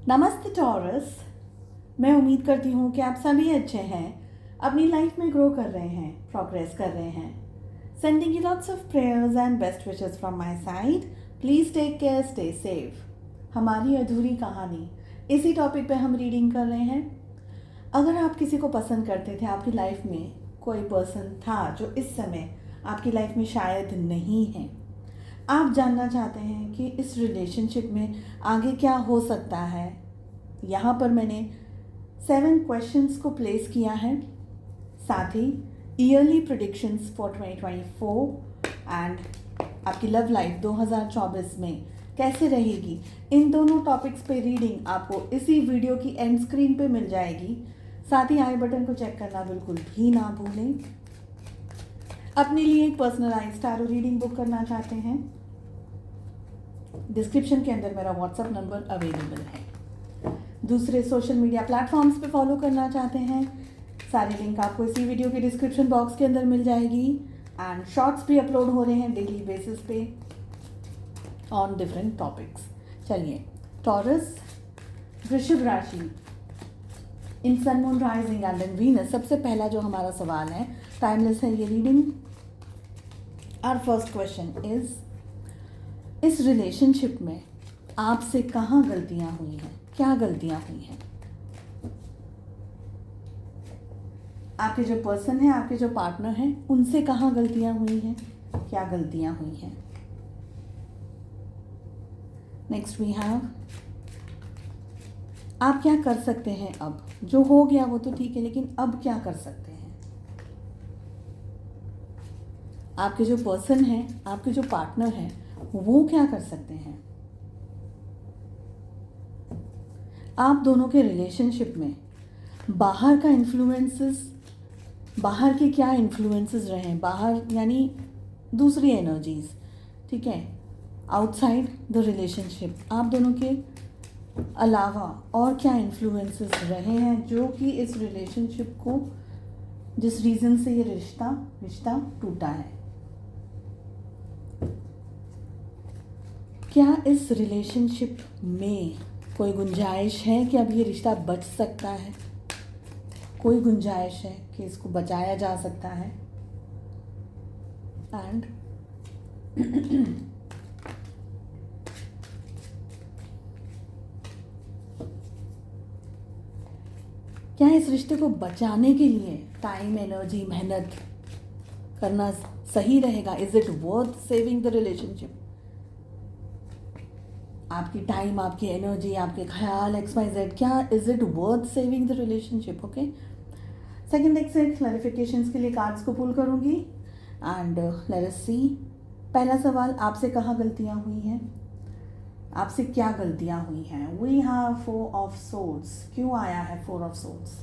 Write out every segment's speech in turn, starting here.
नमस्ते टॉरस। मैं उम्मीद करती हूँ कि आप सभी अच्छे हैं, अपनी लाइफ में ग्रो कर रहे हैं, प्रोग्रेस कर रहे हैं। Sending you lots of prayers and best wishes from my side. Please take care, stay safe. हमारी अधूरी कहानी, इसी टॉपिक पे हम रीडिंग कर रहे हैं। अगर आप किसी को पसंद करते थे, आपकी लाइफ में कोई पर्सन था जो इस समय आपकी लाइफ में शायद नहीं है, आप जानना चाहते हैं कि इस रिलेशनशिप में आगे क्या हो सकता है, यहाँ पर मैंने 7 क्वेश्चंस को प्लेस किया है। साथ ही ईयरली प्रेडिक्शंस फॉर 2024 एंड आपकी लव लाइफ 2024 में कैसे रहेगी, इन दोनों टॉपिक्स पे रीडिंग आपको इसी वीडियो की एंड स्क्रीन पे मिल जाएगी। साथ ही आई बटन को चेक करना बिल्कुल भी ना भूलें। अपने लिए एक पर्सनलाइज्ड टैरो रीडिंग बुक करना चाहते हैं, डिस्क्रिप्शन के अंदर मेरा व्हाट्सएप नंबर अवेलेबल है। दूसरे सोशल मीडिया प्लेटफॉर्म्स पे फॉलो करना चाहते हैं, सारी लिंक आपको इसी वीडियो के डिस्क्रिप्शन बॉक्स के अंदर मिल जाएगी। एंड शॉर्ट्स भी अपलोड हो रहे हैं डेली बेसिस पे ऑन डिफरेंट टॉपिक्स। चलिए, टॉरस, वृषभ राशि, in sun moon rising and in Venus. सबसे पहला जो हमारा सवाल है, टाइमलेस है ये reading. Our first question is, इस रिलेशनशिप में आपसे कहाँ गलतियां हुई हैं, क्या गलतियां हुई हैं? आपके जो पर्सन है, आपके जो पार्टनर हैं, उनसे कहाँ गलतियां हुई हैं, क्या गलतियां हुई हैं? नेक्स्ट वी हैव, आप क्या कर सकते हैं अब? जो हो गया वो तो ठीक है, लेकिन अब क्या कर सकते हैं? आपके जो पर्सन है, आपके जो पार्टनर है, वो क्या कर सकते हैं? आप दोनों के रिलेशनशिप में बाहर का इन्फ्लुएंसेस, बाहर के क्या इन्फ्लुएंसेस रहे? बाहर यानी दूसरी एनर्जीज, ठीक है, आउटसाइड द रिलेशनशिप, आप दोनों के अलावा और क्या इन्फ्लुएंसेस रहे हैं जो कि इस रिलेशनशिप को, जिस रीज़न से ये रिश्ता टूटा है? क्या इस रिलेशनशिप में कोई गुंजाइश है कि अब ये रिश्ता बच सकता है? कोई गुंजाइश है कि इसको बचाया जा सकता है? एंड क्या इस रिश्ते को बचाने के लिए टाइम, एनर्जी, मेहनत करना सही रहेगा? Is it worth saving the relationship? आपकी टाइम, आपकी एनर्जी, आपके ख्याल, XYZ, क्या is it worth saving the relationship? Okay, second deck से क्लैरिफिकेशंस के लिए कार्ड्स को पुल करूंगी एंड लेट अस सी। पहला सवाल, आपसे कहाँ गलतियाँ हुई हैं, आपसे क्या गलतियाँ हुई हैं? We have 4 of swords. क्यों आया है 4 of swords?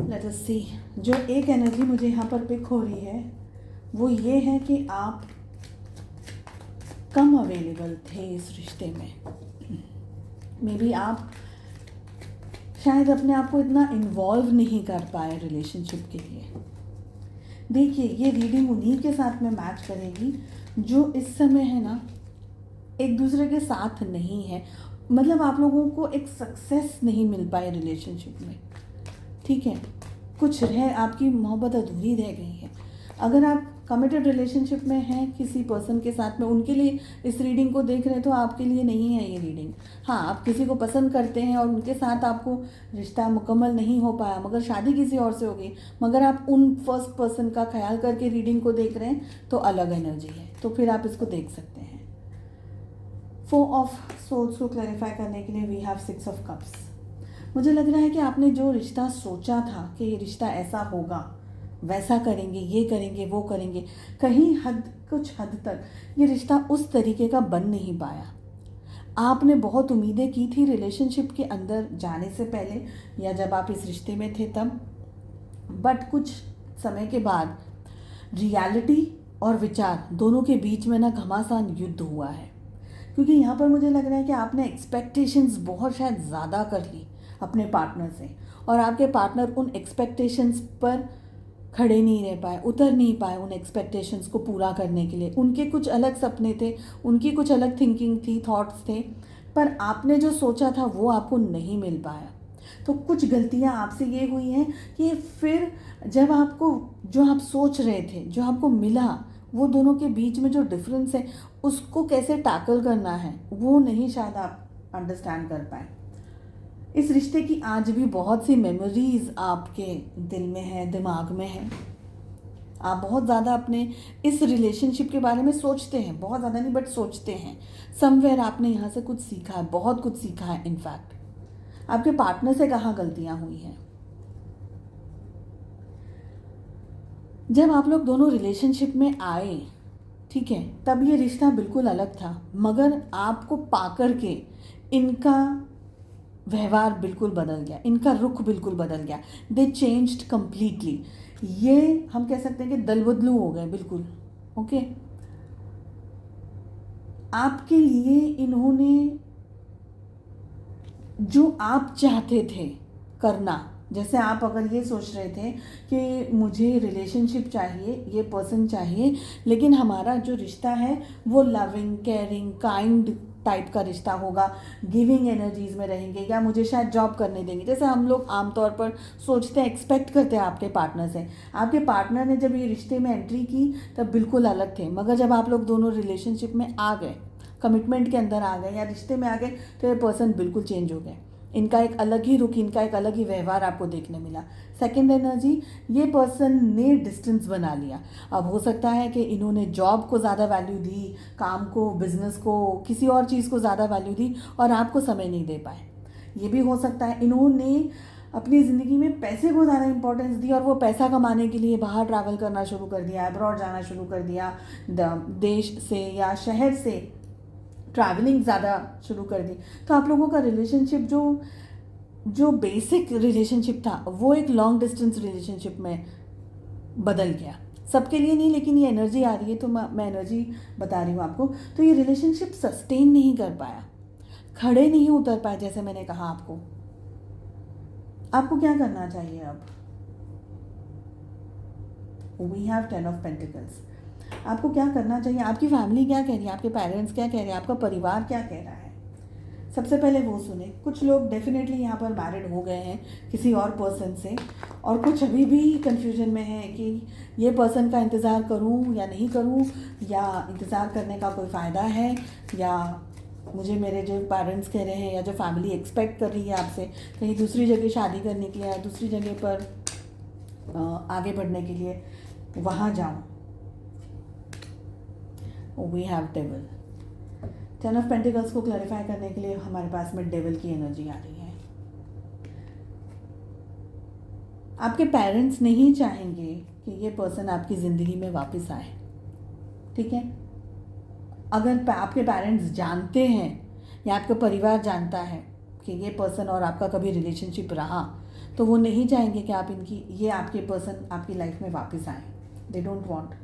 Let us see. जो एक एनर्जी मुझे यहाँ पर पिक हो रही है वो ये है कि आप कम अवेलेबल थे इस रिश्ते में। मे बी आप शायद अपने आप को इतना इन्वॉल्व नहीं कर पाए रिलेशनशिप के लिए। देखिए, ये रीडिंग उन्हीं के साथ में मैच करेगी जो इस समय है ना, एक दूसरे के साथ नहीं है। मतलब आप लोगों को एक सक्सेस नहीं मिल पाए रिलेशनशिप में, ठीक है, कुछ रह, आपकी मोहब्बत अधूरी रह गई है। अगर आप कमिटेड रिलेशनशिप में हैं किसी पर्सन के साथ में, उनके लिए इस रीडिंग को देख रहे हैं, तो आपके लिए नहीं है ये रीडिंग। हाँ, आप किसी को पसंद करते हैं और उनके साथ आपको रिश्ता मुकम्मल नहीं हो पाया, मगर शादी किसी और से हो गई, मगर आप उन फर्स्ट पर्सन का ख्याल करके रीडिंग को देख रहे हैं, तो अलग एनर्जी है। तो फिर आप इसको देख सकते हैं। 4 ऑफ सोर्ड्स को क्लैरिफाई करने के लिए वी हैव 6 ऑफ कप्स। मुझे लग रहा है कि आपने जो रिश्ता सोचा था कि ये रिश्ता ऐसा होगा, वैसा करेंगे, ये करेंगे, वो करेंगे, कहीं कुछ हद तक ये रिश्ता उस तरीके का बन नहीं पाया। आपने बहुत उम्मीदें की थी रिलेशनशिप के अंदर जाने से पहले या जब आप इस रिश्ते में थे तब, बट कुछ समय के बाद रियलिटी और विचार दोनों के बीच में ना घमासान युद्ध हुआ है। क्योंकि यहाँ पर मुझे लग रहा है कि आपने एक्सपेक्टेशंस बहुत शायद ज़्यादा कर ली अपने पार्टनर से, और आपके पार्टनर उन एक्सपेक्टेशंस पर खड़े नहीं रह पाए, उतर नहीं पाए उन एक्सपेक्टेशंस को पूरा करने के लिए। उनके कुछ अलग सपने थे, उनकी कुछ अलग थिंकिंग थी, थॉट्स थे, पर आपने जो सोचा था वो आपको नहीं मिल पाया। तो कुछ गलतियां आपसे ये हुई हैं कि फिर जब आपको जो आप सोच रहे थे, जो आपको मिला, वो दोनों के बीच में जो डिफरेंस है उसको कैसे टैकल करना है वो नहीं शायद आप अंडरस्टैंड कर पाए। इस रिश्ते की आज भी बहुत सी मेमोरीज आपके दिल में है, दिमाग में है। आप बहुत ज़्यादा अपने इस रिलेशनशिप के बारे में सोचते हैं, बहुत ज़्यादा नहीं बट सोचते हैं। समवेयर आपने यहाँ से कुछ सीखा है, बहुत कुछ सीखा है। इनफैक्ट आपके पार्टनर से कहाँ गलतियाँ हुई हैं। जब आप लोग दोनों रिलेशनशिप में आए, ठीक है, तब ये रिश्ता बिल्कुल अलग था, मगर आपको पाकर के इनका व्यवहार बिल्कुल बदल गया, इनका रुख बिल्कुल बदल गया। They changed completely. ये हम कह सकते हैं कि दल बदलू हो गए बिल्कुल। ओके, आपके लिए इन्होंने जो आप चाहते थे करना, जैसे आप अगर ये सोच रहे थे कि मुझे रिलेशनशिप चाहिए, ये पर्सन चाहिए, लेकिन हमारा जो रिश्ता है वो लविंग, केयरिंग, काइंड टाइप का रिश्ता होगा, गिविंग एनर्जीज में रहेंगे, या मुझे शायद जॉब करने देंगे, जैसे हम लोग आमतौर पर सोचते हैं, एक्सपेक्ट करते हैं आपके पार्टनर से। आपके पार्टनर ने जब ये रिश्ते में एंट्री की तब बिल्कुल अलग थे, मगर जब आप लोग दोनों रिलेशनशिप में आ गए, कमिटमेंट के अंदर आ गए या रिश्ते में आ गए, तो ये पर्सन बिल्कुल चेंज हो गए। इनका एक अलग ही रुख, इनका एक अलग ही व्यवहार आपको देखने मिला। सेकंड एनर्जी, ये पर्सन ने डिस्टेंस बना लिया। अब हो सकता है कि इन्होंने जॉब को ज़्यादा वैल्यू दी, काम को, बिजनेस को, किसी और चीज़ को ज़्यादा वैल्यू दी और आपको समय नहीं दे पाए। ये भी हो सकता है इन्होंने अपनी ज़िंदगी में पैसे को ज़्यादा इंपॉर्टेंस दी और वो पैसा कमाने के लिए बाहर ट्रैवल करना शुरू कर दिया, अब्रॉड जाना शुरू कर दिया, देश से या शहर से ट्रैवलिंग ज़्यादा शुरू कर दी। तो आप लोगों का रिलेशनशिप जो बेसिक रिलेशनशिप था वो एक लॉन्ग डिस्टेंस रिलेशनशिप में बदल गया। सबके लिए नहीं, लेकिन ये एनर्जी आ रही है तो मैं एनर्जी बता रही हूँ आपको। तो ये रिलेशनशिप सस्टेन नहीं कर पाया, खड़े नहीं उतर पाए, जैसे मैंने कहा आपको। आपको क्या करना चाहिए अब? We have 10 of pentacles. आपको क्या करना चाहिए? आपकी फैमिली क्या कह रही है, आपके पेरेंट्स क्या कह रहे हैं, आपका परिवार क्या कह रहा है? सबसे पहले वो सुने। कुछ लोग डेफिनेटली यहाँ पर मैरिड हो गए हैं किसी और पर्सन से, और कुछ अभी भी कन्फ्यूजन में है कि ये पर्सन का इंतज़ार करूँ या नहीं करूँ, या इंतज़ार करने का कोई फ़ायदा है, या मुझे मेरे जो पेरेंट्स कह रहे हैं या जो फैमिली एक्सपेक्ट कर रही है आपसे, कहीं दूसरी जगह शादी करने के लिए या दूसरी जगह पर आगे बढ़ने के लिए वहाँ जाऊँ। We have devil. 10 of pentacles को क्लैरिफाई करने के लिए हमारे पास में डेविल की एनर्जी आ रही है। आपके पेरेंट्स नहीं चाहेंगे कि ये पर्सन आपकी ज़िंदगी में वापस आए, ठीक है? अगर आपके पेरेंट्स जानते हैं या आपका परिवार जानता है कि ये पर्सन और आपका कभी रिलेशनशिप रहा, तो वो नहीं चाहेंगे कि ये आपके पर्सन आपकी लाइफ में वापस आए। They don't want.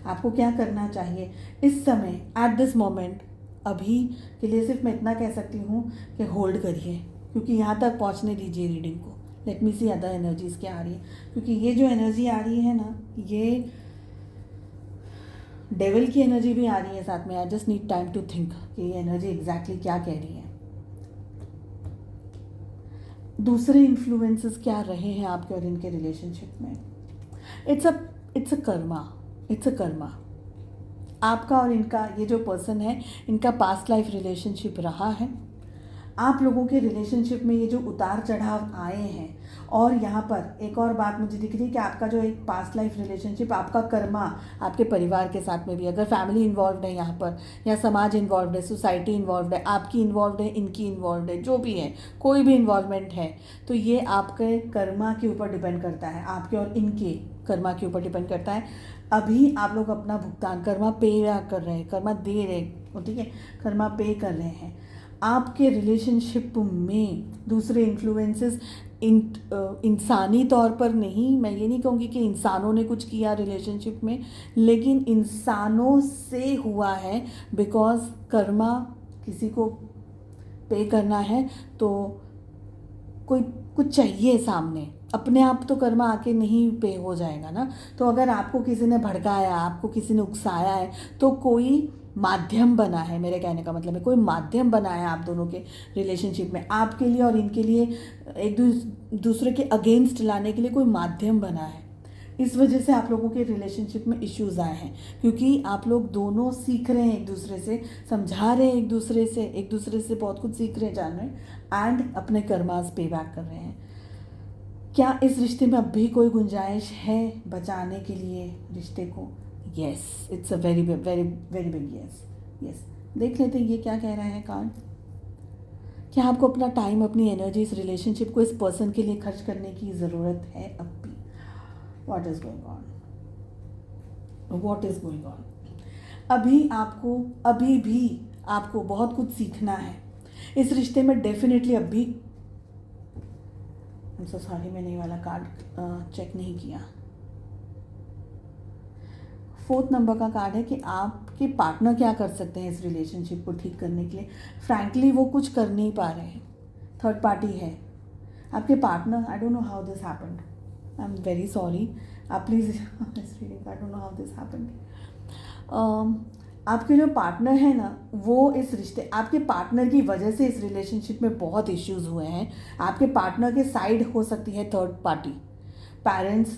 आपको क्या करना चाहिए इस समय, एट दिस मोमेंट, अभी के लिए सिर्फ मैं इतना कह सकती हूँ कि होल्ड करिए, क्योंकि यहाँ तक पहुँचने दीजिए रीडिंग को। लेट मी सी अदर एनर्जीज़ क्या आ रही है, क्योंकि ये जो एनर्जी आ रही है ना, ये डेविल की एनर्जी भी आ रही है साथ में। I just need time to think कि ये एनर्जी एग्जैक्टली क्या कह रही है। दूसरे इन्फ्लुएंसेस क्या रहे हैं आपके और इनके रिलेशनशिप में? It's a Karma. आपका और इनका, ये जो पर्सन है, इनका पास्ट लाइफ रिलेशनशिप रहा है। आप लोगों के रिलेशनशिप में ये जो उतार चढ़ाव आए हैं, और यहाँ पर एक और बात मुझे दिख रही है कि आपका जो एक पास्ट लाइफ रिलेशनशिप, आपका कर्मा आपके परिवार के साथ में भी, अगर फैमिली इन्वॉल्व है यहाँ पर, या समाज इन्वॉल्व है, सोसाइटी इन्वॉल्व है, आपकी इन्वॉल्व है, इनकी इन्वॉल्व है, जो भी है, कोई भी इन्वॉल्वमेंट है, तो ये आपके कर्मा के ऊपर डिपेंड करता है, आपके और इनके कर्मा के ऊपर डिपेंड करता है। अभी आप लोग अपना भुगतान, कर्मा पे कर रहे हैं, कर्मा दे रहे, ठीक है, कर्मा पे कर रहे हैं। आपके रिलेशनशिप में दूसरे इन्फ्लुएंसेस इंसानी तौर पर नहीं, मैं ये नहीं कहूँगी कि इंसानों ने कुछ किया रिलेशनशिप में, लेकिन इंसानों से हुआ है, बिकॉज कर्मा किसी को पे करना है तो कुछ चाहिए सामने, अपने आप तो कर्मा आके नहीं पे हो जाएगा ना। तो अगर आपको किसी ने भड़काया, आपको किसी ने उकसाया है, तो कोई माध्यम बना है, मेरे कहने का मतलब है कोई माध्यम बना है आप दोनों के रिलेशनशिप में, आपके लिए और इनके लिए एक दूसरे के अगेंस्ट लाने के लिए कोई माध्यम बना है। इस वजह से आप लोगों के रिलेशनशिप में इश्यूज़ आए हैं, क्योंकि आप लोग दोनों सीख रहे हैं एक दूसरे से, समझा रहे हैं एक दूसरे से बहुत कुछ सीख रहे हैं, जान रहे हैं, एंड अपने कर्मास पे बैक कर रहे हैं। क्या इस रिश्ते में अब भी कोई गुंजाइश है बचाने के लिए रिश्ते को? Yes, it's a very very very big yes. Yes, देख लेते हैं ये क्या कह रहा है कार्ड। क्या आपको अपना टाइम, अपनी एनर्जी इस रिलेशनशिप को, इस पर्सन के लिए खर्च करने की ज़रूरत है अब भी? What is going on? What is going on? अभी भी आपको बहुत कुछ सीखना है इस रिश्ते में, डेफिनेटली। अब भी सो सॉरी, मैंने ये वाला कार्ड चेक नहीं किया। 4th नंबर का कार्ड है कि आपके पार्टनर क्या कर सकते हैं इस रिलेशनशिप को ठीक करने के लिए। फ्रैंकली वो कुछ कर नहीं पा रहे हैं, थर्ड पार्टी है आपके partner. I don't know how this happened, I am very sorry, आप प्लीज़ इस reading, I don't know how this happened. आपके जो पार्टनर है ना, वो इस रिश्ते, आपके पार्टनर की वजह से इस रिलेशनशिप में बहुत इश्यूज़ हुए हैं। आपके पार्टनर के साइड हो सकती है थर्ड पार्टी, पेरेंट्स,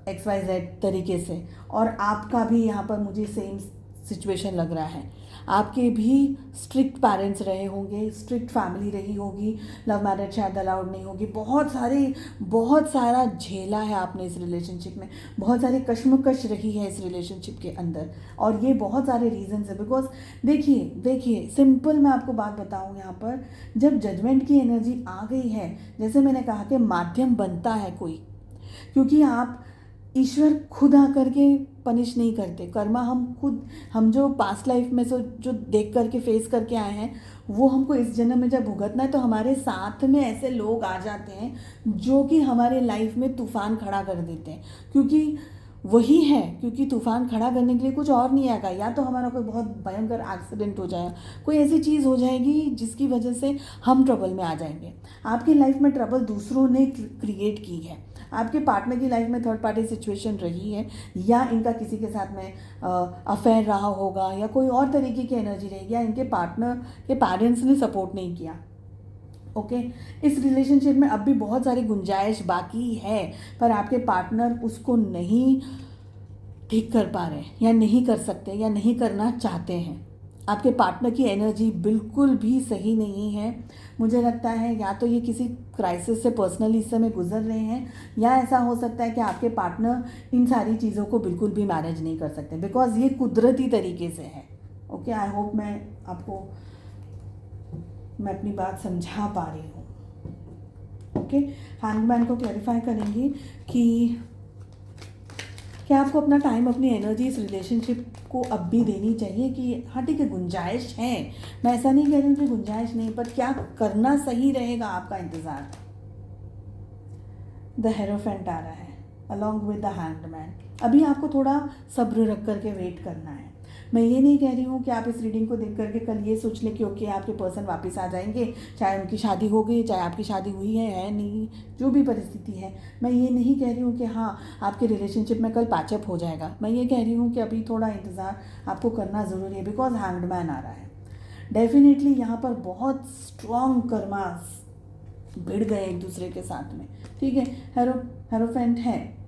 XYZ तरीके से, और आपका भी यहाँ पर मुझे सेम सिचुएशन लग रहा है। आपके भी स्ट्रिक्ट पेरेंट्स रहे होंगे, स्ट्रिक्ट फैमिली रही होगी, लव मैरिज शायद अलाउड नहीं होगी, बहुत सारा झेला है आपने इस रिलेशनशिप में, बहुत सारी कश्मकश रही है इस रिलेशनशिप के अंदर, और ये बहुत सारे रीजंस है। बिकॉज देखिए सिंपल मैं आपको बात बताऊँ, यहाँ पर जब जजमेंट की एनर्जी आ गई है, जैसे मैंने कहा कि माध्यम बनता है कोई, क्योंकि आप ईश्वर खुद आकर के पनिश नहीं करते। कर्मा हम जो पास्ट लाइफ में जो देख करके फेस करके आए हैं, वो हमको इस जन्म में जब भुगतना है, तो हमारे साथ में ऐसे लोग आ जाते हैं जो कि हमारे लाइफ में तूफान खड़ा कर देते हैं। क्योंकि तूफान खड़ा करने के लिए कुछ और नहीं आएगा, या तो हमारा कोई बहुत भयंकर एक्सीडेंट हो जाएगा, कोई ऐसी चीज़ हो जाएगी जिसकी वजह से हम ट्रबल में आ जाएंगे। आपकी लाइफ में ट्रबल दूसरों ने क्रिएट की है, आपके पार्टनर की लाइफ में थर्ड पार्टी सिचुएशन रही है, या इनका किसी के साथ में अफेयर रहा होगा, या कोई और तरीके की एनर्जी रहेगी, या इनके पार्टनर के पेरेंट्स ने सपोर्ट नहीं किया। ओके, इस रिलेशनशिप में अब भी बहुत सारी गुंजाइश बाकी है, पर आपके पार्टनर उसको नहीं ठीक कर पा रहे, या नहीं कर सकते, या नहीं करना चाहते हैं। आपके पार्टनर की एनर्जी बिल्कुल भी सही नहीं है। मुझे लगता है या तो ये किसी क्राइसिस से पर्सनली इस समय गुजर रहे हैं, या ऐसा हो सकता है कि आपके पार्टनर इन सारी चीज़ों को बिल्कुल भी मैनेज नहीं कर सकते, बिकॉज ये कुदरती तरीके से है। ओके, आई होप मैं अपनी बात समझा पा रही हूँ। ओके, हैंगमैन को क्लैरिफाई करेंगे कि क्या आपको अपना टाइम, अपनी एनर्जी इस रिलेशनशिप को अब भी देनी चाहिए कि हाँ ठीक है गुंजाइश है, मैं ऐसा नहीं कह रही हूँ कि गुंजाइश नहीं, पर क्या करना सही रहेगा आपका इंतज़ार। द हेरोफेंट आ रहा है अलॉन्ग विद द हैंगमैन। अभी आपको थोड़ा सब्र रख करके वेट करना है। मैं ये नहीं कह रही हूँ कि आप इस रीडिंग को देख करके कल ये सोच लें कि ओके आपके पर्सन वापस आ जाएंगे, चाहे उनकी शादी हो गई, चाहे आपकी शादी हुई है नहीं, जो भी परिस्थिति है। मैं ये नहीं कह रही हूँ कि हाँ आपके रिलेशनशिप में कल पैचअप हो जाएगा। मैं ये कह रही हूँ कि अभी थोड़ा इंतज़ार आपको करना ज़रूरी है, बिकॉज हैंगमैन आ रहा है। डेफिनेटली यहाँ पर बहुत स्ट्रॉन्ग कर्मास भिड़ गए एक दूसरे के साथ में, ठीक है। हेरोफेंट है,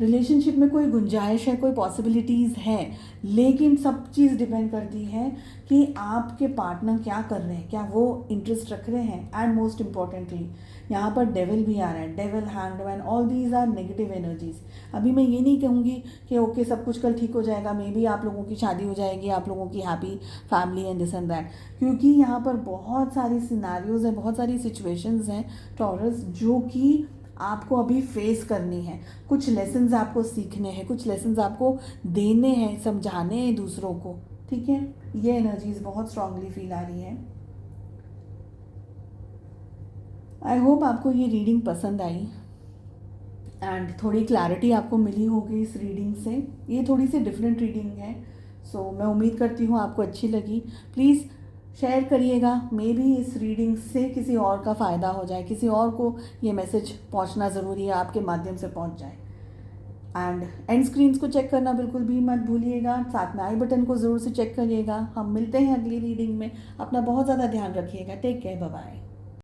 रिलेशनशिप में कोई गुंजाइश है, कोई पॉसिबिलिटीज़ है, लेकिन सब चीज़ डिपेंड करती है कि आपके पार्टनर क्या कर रहे हैं, क्या वो इंटरेस्ट रख रहे हैं। एंड मोस्ट इम्पॉर्टेंटली यहाँ पर डेविल भी आ रहा है, devil, hangman, all these are negative energies. अभी मैं ये नहीं कहूँगी कि ओके सब कुछ कल ठीक हो जाएगा, मे बी आप लोगों की शादी हो जाएगी, आप लोगों की happy family and this and that, क्योंकि यहाँ पर बहुत सारी सिनारियोज़ हैं, बहुत सारी सिचुएशंस हैं टॉरस, जो कि आपको अभी फेस करनी है। कुछ लेसन्स आपको सीखने हैं, कुछ लेसन्स आपको देने हैं, समझाने हैं दूसरों को, ठीक है। ये एनर्जीज बहुत स्ट्रांगली फील आ रही है। आई होप आपको ये रीडिंग पसंद आई एंड थोड़ी क्लैरिटी आपको मिली होगी इस रीडिंग से। ये थोड़ी सी डिफरेंट रीडिंग है, सो मैं उम्मीद करती हूँ आपको अच्छी लगी। प्लीज़ शेयर करिएगा, मे भी इस रीडिंग से किसी और का फ़ायदा हो जाए, किसी और को ये मैसेज पहुंचना ज़रूरी है, आपके माध्यम से पहुंच जाए। एंड स्क्रीन्स को चेक करना बिल्कुल भी मत भूलिएगा, साथ में आई बटन को ज़रूर से चेक करिएगा। हम मिलते हैं अगली रीडिंग में। अपना बहुत ज़्यादा ध्यान रखिएगा। Take care, bye bye.